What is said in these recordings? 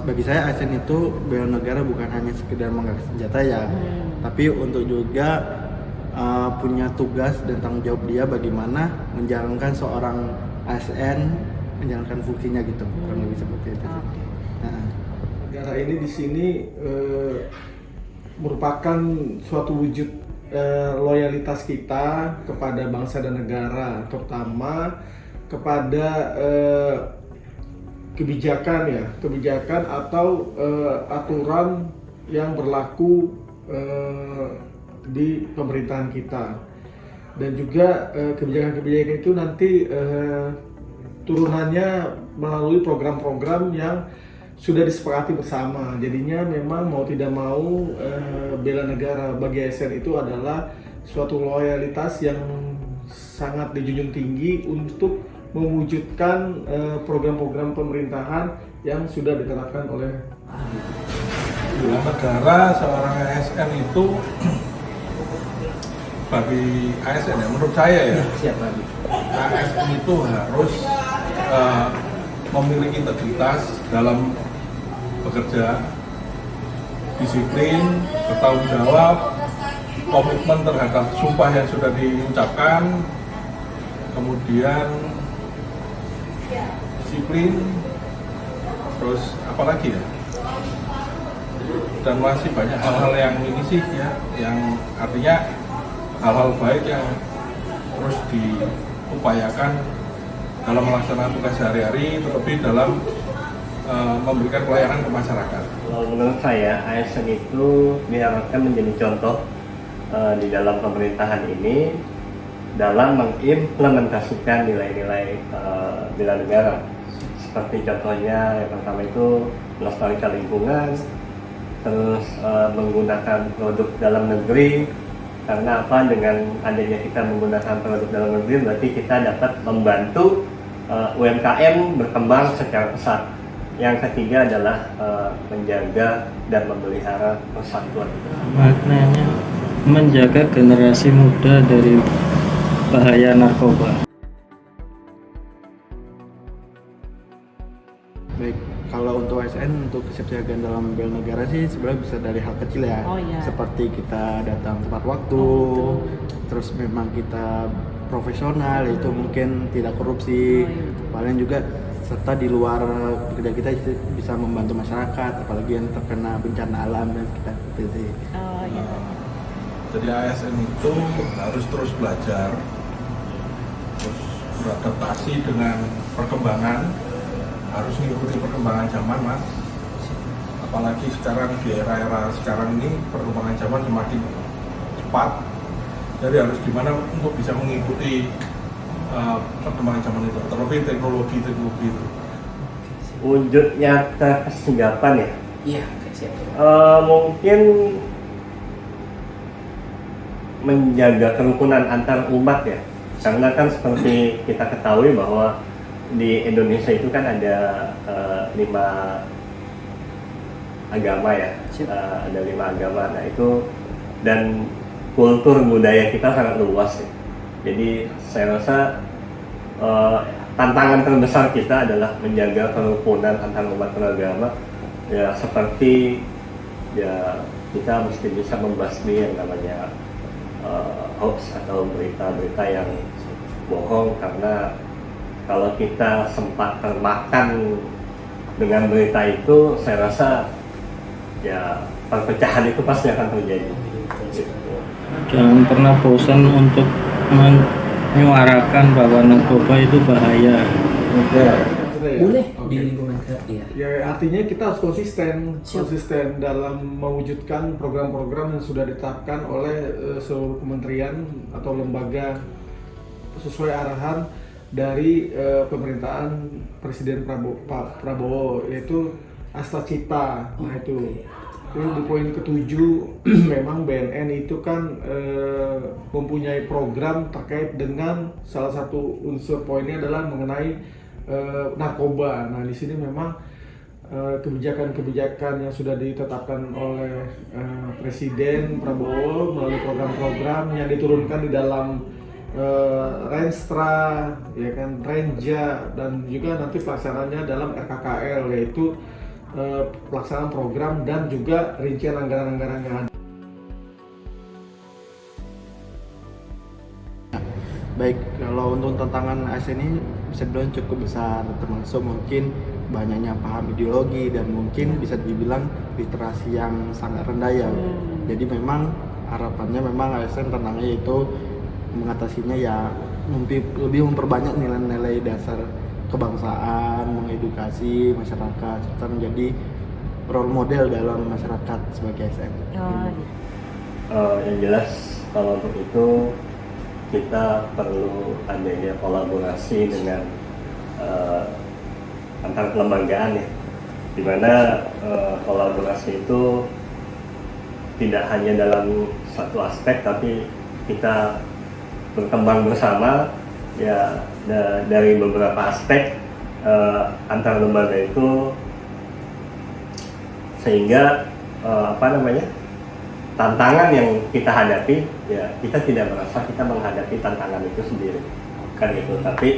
bagi saya ASN itu bela negara bukan hanya sekedar mengangkat senjata ya, tapi untuk juga punya tugas dan tanggung jawab dia bagaimana menjalankan seorang ASN menjalankan fungsinya gitu, kurang lebih seperti itu. Negara ini di sini merupakan suatu wujud loyalitas kita kepada bangsa dan negara, terutama kepada kebijakan atau aturan yang berlaku di pemerintahan kita, dan juga kebijakan-kebijakan itu nanti turunannya melalui program-program yang sudah disepakati bersama. Jadinya memang mau tidak mau bela negara bagi ASN itu adalah suatu loyalitas yang sangat dijunjung tinggi untuk mewujudkan program-program pemerintahan yang sudah ditetapkan oleh bela negara seorang ASN itu bagi ASN ya, menurut saya ya, ASN itu harus memiliki integritas dalam bekerja, disiplin, bertanggung jawab, komitmen terhadap sumpah yang sudah diucapkan, kemudian disiplin, terus apa lagi ya, dan masih banyak hal-hal yang ini sih ya, yang artinya hal-hal baik yang terus diupayakan dalam melaksanakan tugas sehari-hari, terlebih dalam memberikan pelayanan ke masyarakat. Menurut saya, ASN itu diharapkan menjadi contoh di dalam pemerintahan ini dalam mengimplementasikan nilai-nilai bela negara. Seperti contohnya yang pertama itu melestarikan lingkungan, terus menggunakan produk dalam negeri. Karena apa? Dengan adanya kita menggunakan produk dalam negeri, berarti kita dapat membantu UMKM berkembang secara pesat. Yang ketiga adalah menjaga dan memelihara persatuan. Maknanya menjaga generasi muda dari bahaya narkoba. Baik, kalau untuk ASN untuk kesiapsiagaan dalam bela negara sih sebenarnya bisa dari hal kecil ya. Seperti kita datang tepat waktu, terus memang kita profesional, itu mungkin tidak korupsi, paling juga serta di luar kerja kita bisa membantu masyarakat, apalagi yang terkena bencana alam dan kita seperti itu. Jadi ASN itu harus terus belajar, terus beradaptasi dengan perkembangan, harus mengikuti perkembangan zaman, Mas. Apalagi sekarang di era-era sekarang ini perkembangan zaman semakin cepat, jadi harus gimana untuk bisa mengikuti perkembangan zaman itu, terlebih teknologi itu. Wujud nyata kesigapan ya? Iya, siap. Mungkin menjaga kerukunan antar umat ya, karena kan seperti kita ketahui bahwa di Indonesia itu kan ada 5 agama ya, ada 5 agama. Nah itu, dan kultur budaya kita sangat luas ya. Jadi saya rasa tantangan terbesar kita adalah menjaga kerukunan antar umat beragama ya, seperti ya kita mesti bisa membasmi yang namanya hoax atau berita-berita yang bohong, karena kalau kita sempat termakan dengan berita itu, saya rasa ya perpecahan itu pasti akan terjadi. Jangan pernah bosan untuk menyuarakan bahwa narkoba itu bahaya. Boleh di lingkungan kerja. Ya, artinya kita harus konsisten dalam mewujudkan program-program yang sudah ditetapkan oleh seluruh kementerian atau lembaga sesuai arahan dari pemerintahan Presiden Prabowo, yaitu Asta Cipta. Nah itu di poin ke-7 memang BNN itu kan mempunyai program terkait dengan salah satu unsur poinnya adalah mengenai narkoba. Nah di sini memang kebijakan-kebijakan yang sudah ditetapkan oleh Presiden Prabowo melalui program-program yang diturunkan di dalam Renstra, ya kan, Renja, dan juga nanti pelaksananya dalam RKKL, yaitu pelaksanaan program dan juga rincian anggaran-anggaran yang ada. Baik, kalau untuk tantangan ASN ini bisa dibilang cukup besar, termasuk mungkin banyaknya paham ideologi dan mungkin bisa dibilang literasi yang sangat rendah ya. Jadi memang harapannya memang ASN tantangannya itu mengatasinya ya lebih memperbanyak nilai-nilai dasar kebangsaan, mengedukasi masyarakat, serta menjadi role model dalam masyarakat sebagai ASN. Yang jelas kalau untuk itu kita perlu adanya kolaborasi dengan antar kelembagaan ya, dimana kolaborasi itu tidak hanya dalam satu aspek tapi kita berkembang bersama ya dari beberapa aspek antar lembaga itu, sehingga tantangan yang kita hadapi ya kita tidak merasa kita menghadapi tantangan itu sendiri, bukan itu, tapi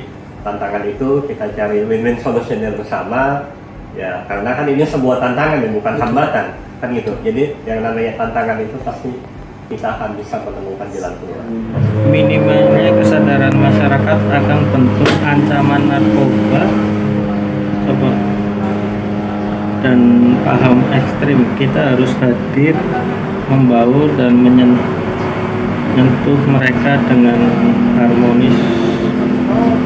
tantangan itu kita cari win-win solution bersama ya, karena kan ini sebuah tantangan ya, bukan hambatan kan gitu. Jadi yang namanya tantangan itu pasti kita akan bisa menemukan jalan keluar. Minimalnya kesadaran masyarakat akan bentuk ancaman narkoba dan paham ekstrim. Kita harus hadir, membaur dan menyentuh mereka dengan harmonis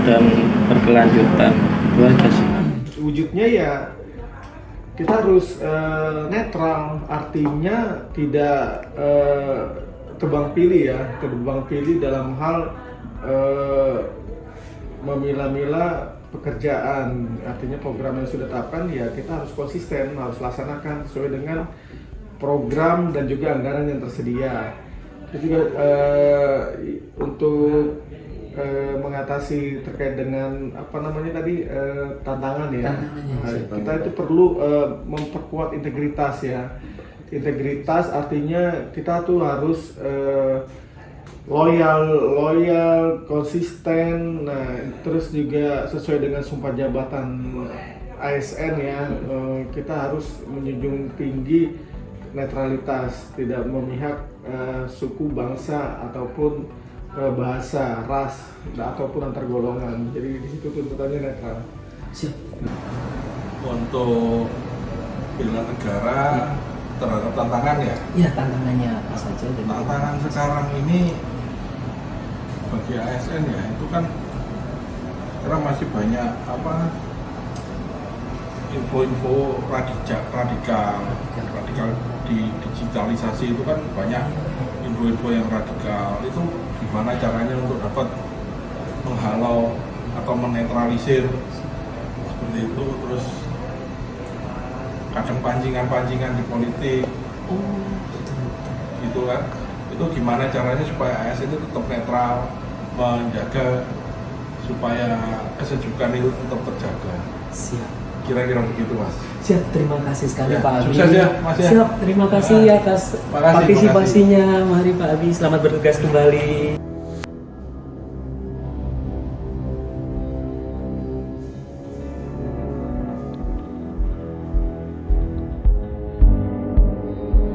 dan berkelanjutan. Itu aja sih. Wujudnya ya kita harus netral, artinya tidak tebang pilih ya, tebang pilih dalam hal memilah-milah pekerjaan. Artinya program yang sudah ditetapkan ya kita harus konsisten, harus laksanakan sesuai dengan program dan juga anggaran yang tersedia. Itu juga untuk mengatasi terkait dengan tantangan ya. Kita itu perlu memperkuat integritas ya. Integritas artinya kita tuh harus loyal, konsisten. Nah, terus juga sesuai dengan sumpah jabatan ASN ya. Kita harus menjunjung tinggi netralitas, tidak memihak suku, bangsa ataupun bahasa, ras, ataupun antar golongan. Jadi di situ tuntutannya netral. Siap. Untuk bela negara terhadap tantangan ya. Ya, tantangannya apa saja? Tantangan sekarang ini bagi ASN ya, itu kan sekarang masih banyak info-info radikal di digitalisasi itu kan banyak info-info yang radikal. Itu gimana caranya untuk dapat menghalau atau menetralisir seperti itu, terus kadang pancingan di politik gitu kan. Itu gimana caranya supaya ASN itu tetap netral, menjaga supaya kesejukan itu tetap terjaga. Siap. Kira-kira begitu Mas. Siap, terima kasih sekali Ya, Pak Abi. sukses ya, Mas ya. Siap, terima kasih atas Makasih, partisipasinya. Mari Pak Abi, selamat bertugas kembali.